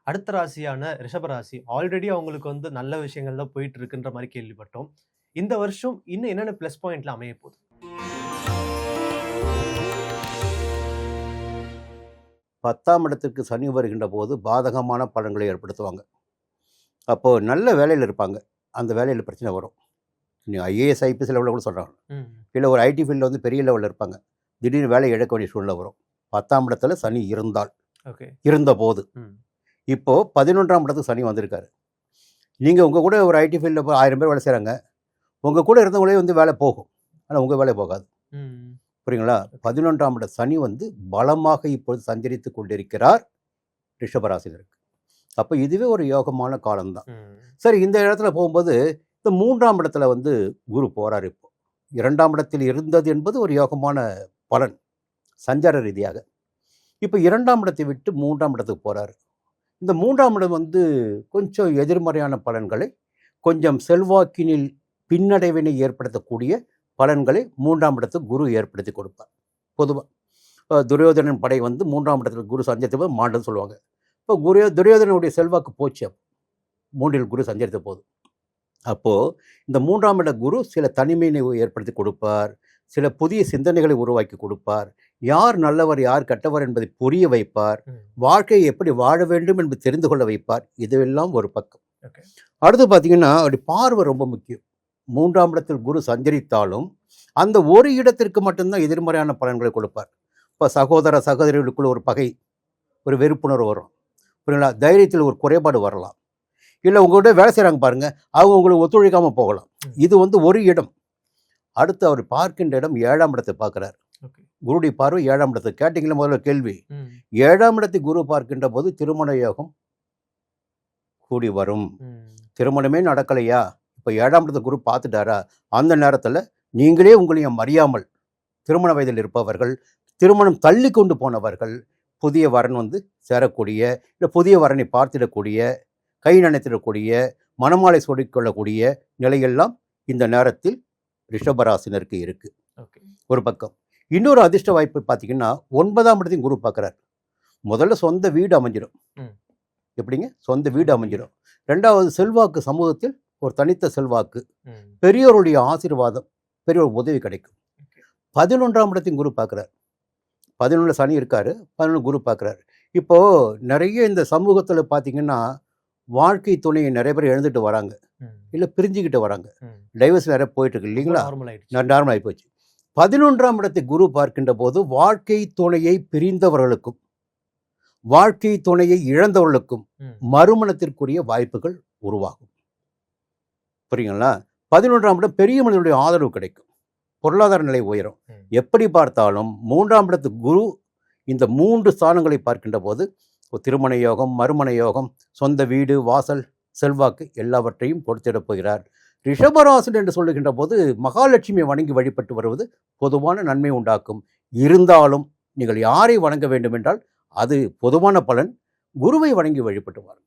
அடுத்த ராசியான ரிஷபராசி ஆல்ரெடி அவங்களுக்கு வந்து நல்ல விஷயங்கள் தான் போயிட்டு இருக்குன்ற மாதிரி கேள்விப்பட்டோம். இந்த வருஷம் இன்னும் என்னென்ன பிளஸ் பாயிண்ட்ல அமைய போகுது? 10ஆம் இடத்துக்கு சனி வருகின்ற போது பாதகமான பலன்களை ஏற்படுத்துவாங்க. அப்போது நல்ல வேலையில் இருப்பாங்க, அந்த வேலையில் பிரச்சனை வரும். நீங்கள் ஐஏஎஸ் ஐபிஎஸ் லெவலில் கூட சொல்கிறாங்க. இல்லை ஒரு ஐடி ஃபீல்டில் வந்து பெரிய லெவலில் இருப்பாங்க, திடீர்னு வேலை இழக்க வேண்டிய சூழ்நிலை வரும். 10ஆம் இடத்துல சனி இருந்தால், இருந்த போது. இப்போது 11ஆம் இடத்துக்கு சனி வந்திருக்காரு. நீங்கள் உங்கள் கூட ஒரு ஐடி ஃபீல்டில் 1000 பேர் வேலை செய்கிறாங்க, உங்கள் கூட இருந்தவங்களே வந்து வேலை போகும், ஆனால் உங்கள் வேலை போகாது. புரியுங்களா? 11ஆம் இட சனி வந்து பலமாக இப்பொழுது சஞ்சரித்து கொண்டிருக்கிறார் ரிஷபராசினருக்கு. அப்போ இதுவே ஒரு யோகமான காலம்தான். சரி, இந்த இடத்துல போகும்போது இந்த 3ஆம் இடத்துல வந்து குரு போகிறார். இப்போ 2ஆம் இடத்தில் இருந்தது என்பது ஒரு யோகமான பலன் சஞ்சார ரீதியாக. இப்போ 2ஆம் இடத்தை விட்டு 3ஆம் இடத்துக்கு போகிறார். இந்த 3ஆம் இடம் வந்து கொஞ்சம் எதிர்மறையான பலன்களை, கொஞ்சம் செல்வாக்கினில் பின்னடைவினை ஏற்படுத்தக்கூடிய பலன்களை 3ஆம் இடத்துக்கு குரு ஏற்படுத்தி கொடுப்பார். பொதுவாக துரியோதனன் படை வந்து 3ஆம் இடத்துல குரு சஞ்சரித்த போது மாண்டன்னு சொல்லுவாங்க. இப்போ துரியோதனனுடைய செல்வாக்கு போச்சு. 3இல் குரு சஞ்சரித்த போது, அப்போது இந்த 3ஆம் இட குரு சில தனிமையினை ஏற்படுத்தி கொடுப்பார், சில புதிய சிந்தனைகளை உருவாக்கி கொடுப்பார், யார் நல்லவர் யார் கெட்டவர் என்பதை புரிய வைப்பார், வாழ்க்கையை எப்படி வாழ வேண்டும் என்று தெரிந்து கொள்ள வைப்பார். இதுவெல்லாம் ஒரு பக்கம். அடுத்து பார்த்தீங்கன்னா அப்படி பார்வை ரொம்ப முக்கியம். 3ஆம் இடத்தில் குரு சஞ்சரித்தாலும் அந்த ஒரு இடத்திற்கு மட்டும்தான் எதிர்மறையான பலன்களை கொடுப்பார். இப்போ சகோதர சகோதரிகளுக்குள்ள ஒரு பகை, ஒரு வெறுப்புணர்வு வரும். புரியுங்களா? தைரியத்தில் ஒரு குறைபாடு வரலாம். இல்லை உங்கள்கிட்ட வேலை செய்கிறாங்க பாருங்கள், அவங்க உங்களுக்கு ஒத்துழைக்காமல் போகலாம். இது வந்து ஒரு இடம். அடுத்து அவர் பார்க்கின்ற இடம் 7ஆம் இடத்தை பார்க்குறார். குருடைய பார்வை 7ஆம் இடத்தை. கேட்டீங்களா முதல்ல கேள்வி? 7ஆம் இடத்தை குரு பார்க்கின்ற போது திருமண யோகம் கூடி வரும். திருமணமே நடக்கலையா, இப்போ 7ஆம் இடத்தை குரு பார்த்துட்டாரா, அந்த நேரத்தில் நீங்களே உங்களையும் அறியாமல் திருமண வயதில் இருப்பவர்கள், திருமணம் தள்ளி கொண்டு போனவர்கள், புதிய வரன் வந்து சேரக்கூடிய, இல்லை புதிய வரனை பார்த்திடக்கூடிய, கை நினைத்திடக்கூடிய, மணமாலை சொல்லிக்கொள்ளக்கூடிய நிலையெல்லாம் இந்த நேரத்தில் ரிஷபராசினருக்கு இருக்குது. ஒரு பக்கம். இன்னொரு அதிர்ஷ்ட வாய்ப்பு பார்த்தீங்கன்னா 9ஆம் இடத்தையும் குரு பார்க்குறார். முதல்ல சொந்த வீடு அமைஞ்சிடும். எப்படிங்க? சொந்த வீடு அமைஞ்சிடும். 2வது செல்வாக்கு, சமூகத்தில் ஒரு தனித்த செல்வாக்கு, பெரியோருடைய ஆசீர்வாதம், பெரியோர் உதவி கிடைக்கும். 11ஆம் இடத்தையும் குரு பார்க்குறார். 11 சனி இருக்கார், 11 குரு பார்க்குறாரு. இப்போது நிறைய இந்த சமூகத்தில் பார்த்தீங்கன்னா வாழ்க்கை துணையை நிறைய பேர் எழுந்துட்டு வராங்க, இல்லை பிரிஞ்சுக்கிட்டு வராங்க, டைவர்ஸ் நிறைய போயிட்டுருக்கு இல்லைங்களா? நார்மல் ஆகி போச்சு. 11ஆம் இடத்தை குரு பார்க்கின்ற போது வாழ்க்கை துணையை பிரிந்தவர்களுக்கும் வாழ்க்கை துணையை இழந்தவர்களுக்கும் மறுமணத்திற்குரிய வாய்ப்புகள் உருவாகும். புரியுங்களா? 11ஆம் இடம் பெரிய மனிதனுடைய ஆதரவு கிடைக்கும், பொருளாதார நிலை உயரும். எப்படி பார்த்தாலும் 3ஆம் இடத்து குரு இந்த 3 ஸ்தானங்களை பார்க்கின்ற போது திருமண யோகம், மறுமண யோகம், சொந்த வீடு, வாசல், செல்வாக்கு எல்லாவற்றையும் கொடுத்திடப் போகிறார். ரிஷபராசி என்று சொல்லுகின்ற போது மகாலட்சுமியை வணங்கி வழிபட்டு வருவது பொதுவான நன்மை உண்டாக்கும். இருந்தாலும் நீங்கள் யாரை வணங்க வேண்டும் என்றால் அது பொதுவான பலன். குருவை வணங்கி வழிபட்டு வாருங்கள்.